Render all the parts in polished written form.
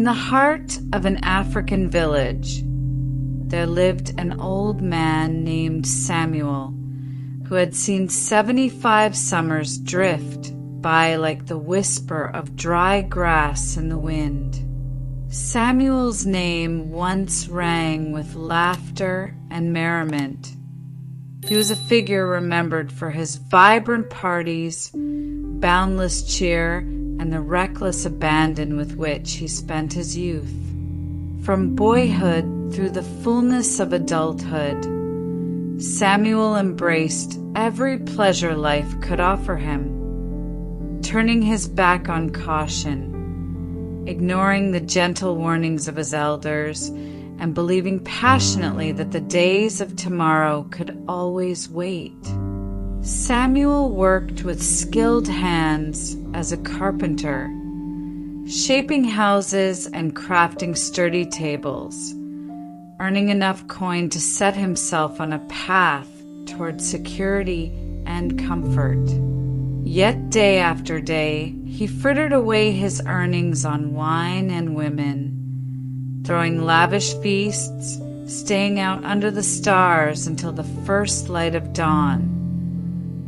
In the heart of an African village, there lived an old man named Samuel, who had seen 75 summers drift by like the whisper of dry grass in the wind. Samuel's name once rang with laughter and merriment. He was a figure remembered for his vibrant parties, boundless cheer, and the reckless abandon with which he spent his youth. From boyhood through the fullness of adulthood, Samuel embraced every pleasure life could offer him, turning his back on caution, ignoring the gentle warnings of his elders, and believing passionately that the days of tomorrow could always wait. Samuel worked with skilled hands as a carpenter, shaping houses and crafting sturdy tables, earning enough coin to set himself on a path toward security and comfort. Yet day after day, he frittered away his earnings on wine and women, throwing lavish feasts, staying out under the stars until the first light of dawn,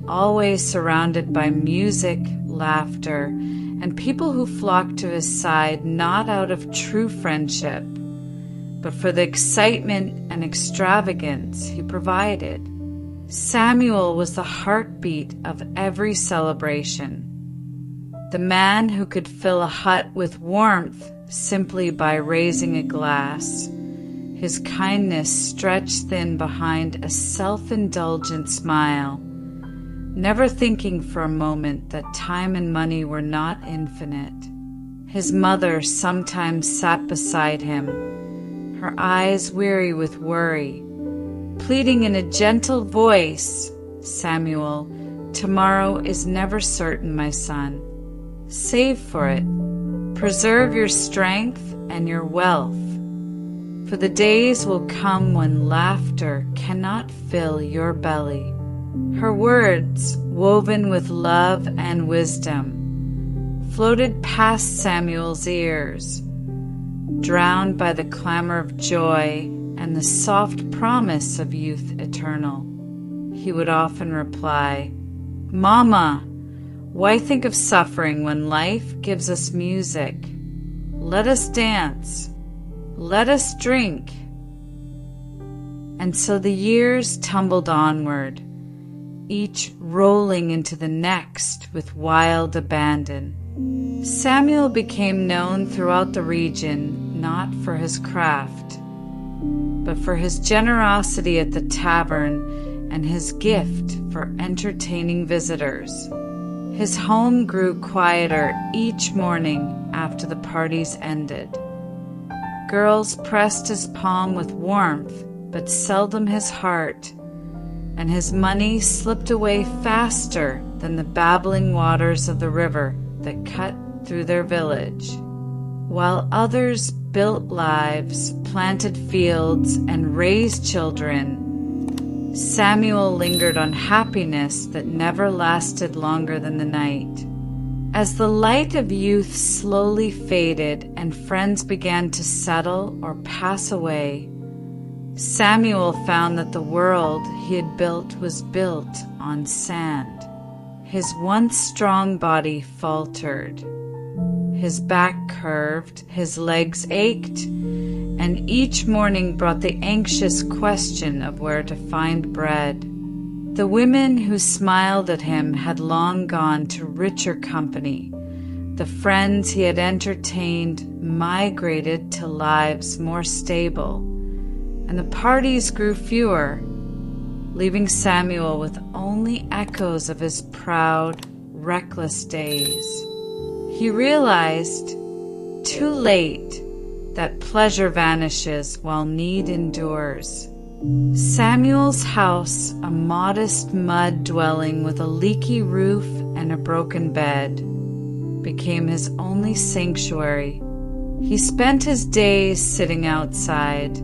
always surrounded by music, laughter, and people who flocked to his side not out of true friendship, but for the excitement and extravagance he provided. Samuel was the heartbeat of every celebration, the man who could fill a hut with warmth simply by raising a glass, his kindness stretched thin behind a self-indulgent smile, never thinking for a moment that time and money were not infinite. His mother sometimes sat beside him, her eyes weary with worry, pleading in a gentle voice, "Samuel, tomorrow is never certain, my son. Save for it. Preserve your strength and your wealth, for the days will come when laughter cannot fill your belly." Her words, woven with love and wisdom, floated past Samuel's ears, drowned by the clamor of joy and the soft promise of youth eternal. He would often reply, "Mama, why think of suffering when life gives us music? Let us dance. Let us drink." And so the years tumbled onward, each rolling into the next with wild abandon. Samuel became known throughout the region not for his craft, but for his generosity at the tavern and his gift for entertaining visitors. His home grew quieter each morning after the parties ended. Girls pressed his palm with warmth, but seldom his heart, and his money slipped away faster than the babbling waters of the river that cut through their village. While others built lives, planted fields, and raised children, Samuel lingered on happiness that never lasted longer than the night. As the light of youth slowly faded and friends began to settle or pass away, Samuel found that the world he had built was built on sand. His once strong body faltered. His back curved, his legs ached, and each morning brought the anxious question of where to find bread. The women who smiled at him had long gone to richer company. The friends he had entertained migrated to lives more stable, and the parties grew fewer, leaving Samuel with only echoes of his proud, reckless days. He realized, too late, that pleasure vanishes while need endures. Samuel's house, a modest mud dwelling with a leaky roof and a broken bed, became his only sanctuary. He spent his days sitting outside,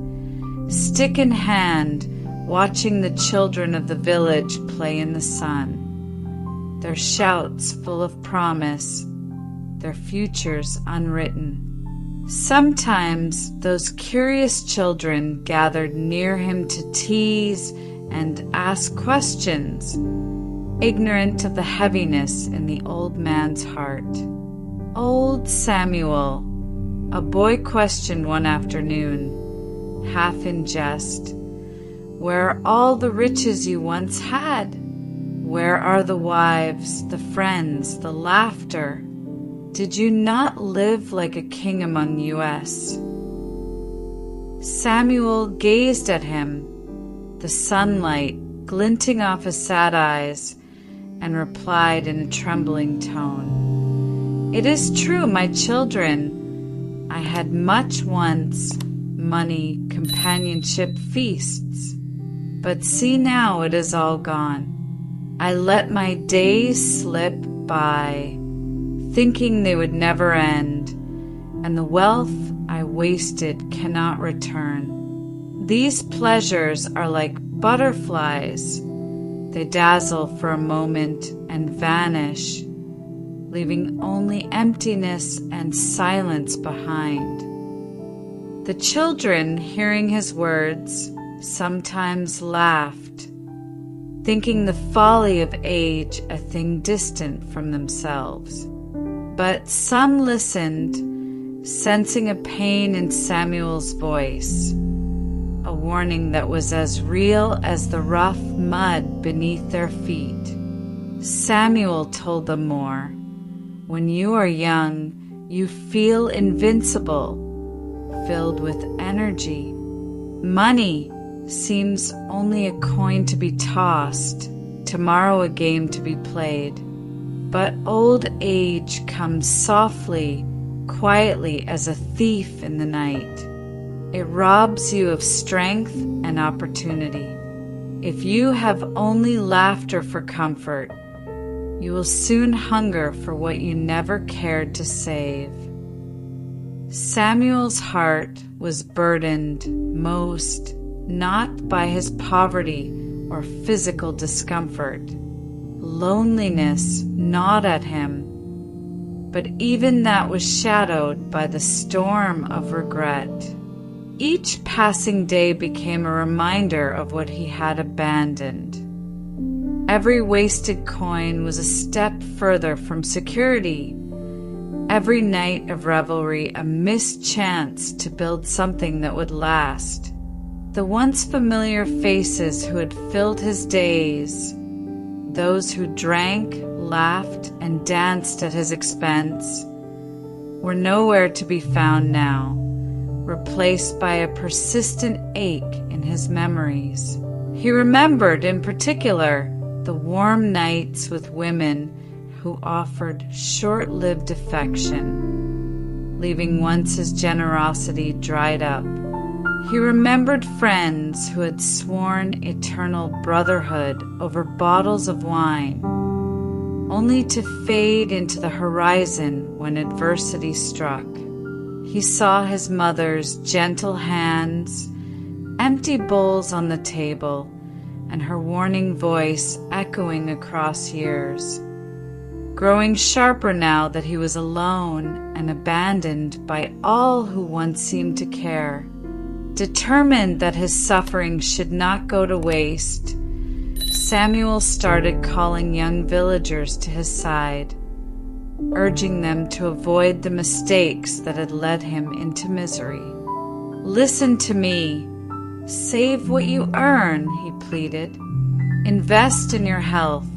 stick in hand, watching the children of the village play in the sun, their shouts full of promise, their futures unwritten. Sometimes those curious children gathered near him to tease and ask questions, ignorant of the heaviness in the old man's heart. Old Samuel, a boy questioned one afternoon, half in jest, "Where are all the riches you once had? Where are the wives, the friends, the laughter? Did you not live like a king among us?" Samuel gazed at him, the sunlight glinting off his sad eyes, and replied in a trembling tone, "It is true, my children. I had much once, money, companionship, feasts. But see now it is all gone. I let my days slip by, thinking they would never end, and the wealth I wasted cannot return. These pleasures are like butterflies. They dazzle for a moment and vanish, leaving only emptiness and silence behind." The children, hearing his words, sometimes laughed, thinking the folly of age a thing distant from themselves. But some listened, sensing a pain in Samuel's voice, a warning that was as real as the rough mud beneath their feet. Samuel told them more. "When you are young, you feel invincible, filled with energy. Money seems only a coin to be tossed, tomorrow a game to be played. But old age comes softly, quietly as a thief in the night. It robs you of strength and opportunity. If you have only laughter for comfort, you will soon hunger for what you never cared to save." Samuel's heart was burdened most not by his poverty or physical discomfort. Loneliness gnawed at him, but even that was shadowed by the storm of regret. Each passing day became a reminder of what he had abandoned. Every wasted coin was a step further from security. Every night of revelry a missed chance to build something that would last. The once familiar faces who had filled his days, those who drank, laughed, and danced at his expense, were nowhere to be found now, replaced by a persistent ache in his memories. He remembered, in particular, the warm nights with women who offered short-lived affection, leaving once his generosity dried up. He remembered friends who had sworn eternal brotherhood over bottles of wine, only to fade into the horizon when adversity struck. He saw his mother's gentle hands, empty bowls on the table, and her warning voice echoing across years, growing sharper now that he was alone and abandoned by all who once seemed to care. Determined that his suffering should not go to waste, Samuel started calling young villagers to his side, urging them to avoid the mistakes that had led him into misery. "Listen to me. Save what you earn," he pleaded. "Invest in your health,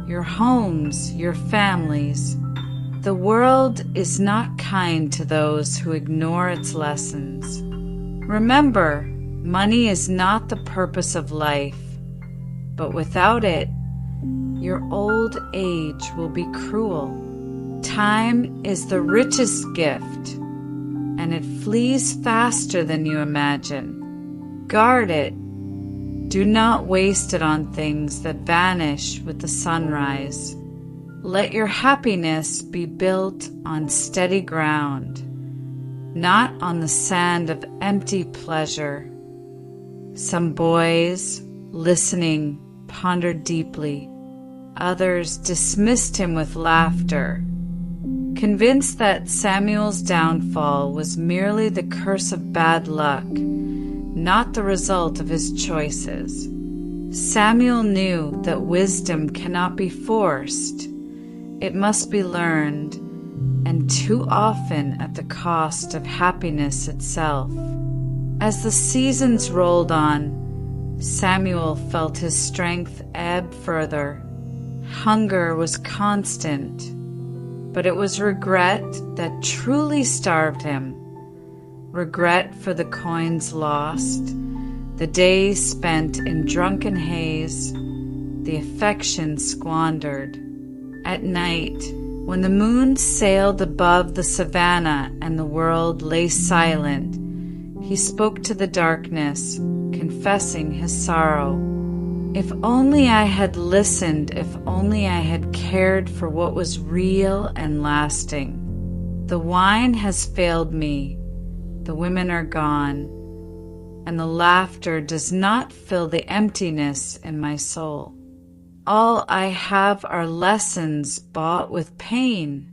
your homes, your families. The world is not kind to those who ignore its lessons. Remember, money is not the purpose of life, but without it, your old age will be cruel. Time is the richest gift, and it flees faster than you imagine. Guard it. Do not waste it on things that vanish with the sunrise. Let your happiness be built on steady ground, not on the sand of empty pleasure." Some boys, listening, pondered deeply. Others dismissed him with laughter. convinced that Samuel's downfall was merely the curse of bad luck, not the result of his choices. Samuel knew that wisdom cannot be forced. It must be learned, and too often at the cost of happiness itself. As the seasons rolled on, Samuel felt his strength ebb further. Hunger was constant, but it was regret that truly starved him. Regret for the coins lost, the days spent in drunken haze, the affection squandered. At night, when the moon sailed above the savannah and the world lay silent, he spoke to the darkness, confessing his sorrow. If only I had listened, if only I had cared for what was real and lasting. The wine has failed me, the women are gone, and the laughter does not fill the emptiness in my soul. All I have are lessons bought with pain.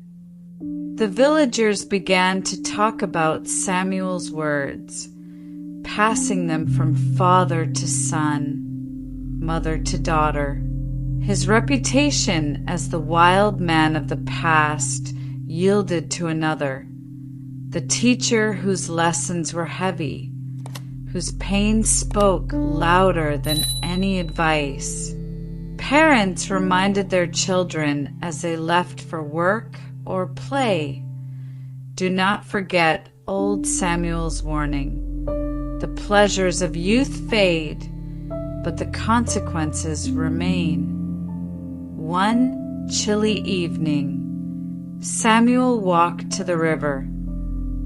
The villagers began to talk about Samuel's words, passing them from father to son, mother to daughter. His reputation as the wild man of the past yielded to another, the teacher whose lessons were heavy, whose pain spoke louder than any advice. Parents reminded their children as they left for work or play, do not forget old Samuel's warning. The pleasures of youth fade, but the consequences remain. One chilly evening, Samuel walked to the river,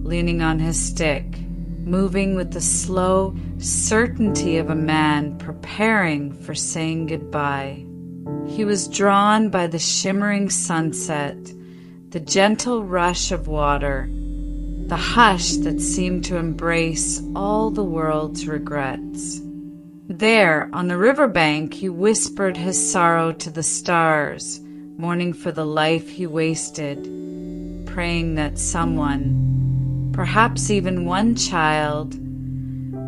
leaning on his stick, moving with the slow certainty of a man preparing for saying goodbye. He was drawn by the shimmering sunset, the gentle rush of water, the hush that seemed to embrace all the world's regrets. There, on the riverbank, he whispered his sorrow to the stars, mourning for the life he wasted, praying that someone, perhaps even one child,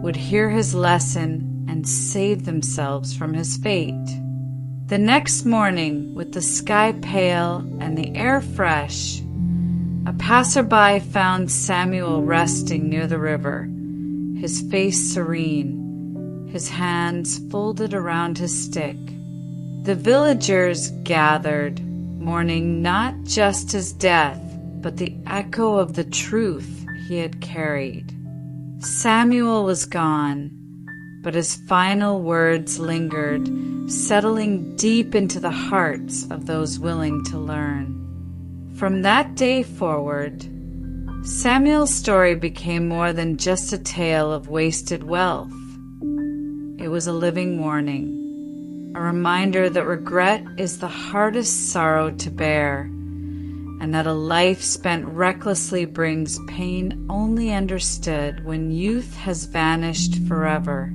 would hear his lesson and save themselves from his fate. The next morning, with the sky pale and the air fresh, a passerby found Samuel resting near the river, his face serene, his hands folded around his stick. The villagers gathered, mourning not just his death, but the echo of the truth he had carried. Samuel was gone, but his final words lingered, settling deep into the hearts of those willing to learn. From that day forward, Samuel's story became more than just a tale of wasted wealth. It was a living warning, a reminder that regret is the hardest sorrow to bear, and that a life spent recklessly brings pain only understood when youth has vanished forever.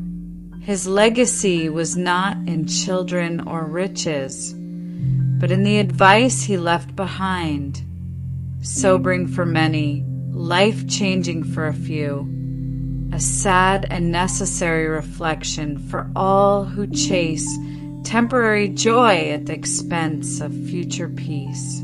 His legacy was not in children or riches, but in the advice he left behind, sobering for many, life-changing for a few, a sad and necessary reflection for all who chase temporary joy at the expense of future peace.